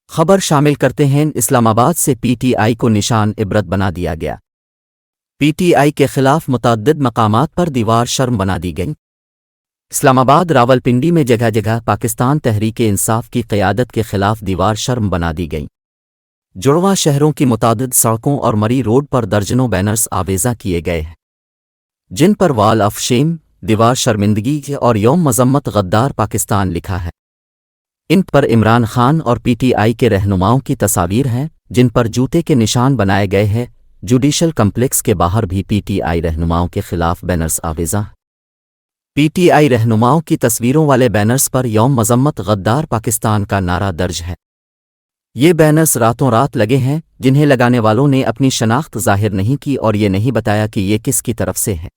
خبر شامل کرتے ہیں اسلام آباد سے پی ٹی آئی کو نشان عبرت بنا دیا گیا۔ پی ٹی آئی کے خلاف متعدد مقامات پر دیوار شرم بنا دی گئی۔ اسلام آباد راولپنڈی میں جگہ جگہ پاکستان تحریک انصاف کی قیادت کے خلاف دیوار شرم بنا دی گئی۔ جڑواں شہروں کی متعدد سڑکوں اور مری روڈ پر درجنوں بینرز آویزاں کیے گئے ہیں، جن پر وال آف شیم، دیوار شرمندگی اور یوم مذمت غدار پاکستان لکھا ہے۔ ان پر عمران خان اور پی ٹی آئی کے رہنماؤں کی تصاویر ہیں، جن پر جوتے کے نشان بنائے گئے ہیں۔ جوڈیشل کمپلیکس کے باہر بھی پی ٹی آئی رہنماؤں کے خلاف بینرز آویزاں۔ پی ٹی آئی رہنماؤں کی تصویروں والے بینرز پر یوم مذمت غدار پاکستان کا نعرہ درج ہے۔ یہ بینرز راتوں رات لگے ہیں، جنہیں لگانے والوں نے اپنی شناخت ظاہر نہیں کی اور یہ نہیں بتایا کہ یہ کس کی طرف سے ہے۔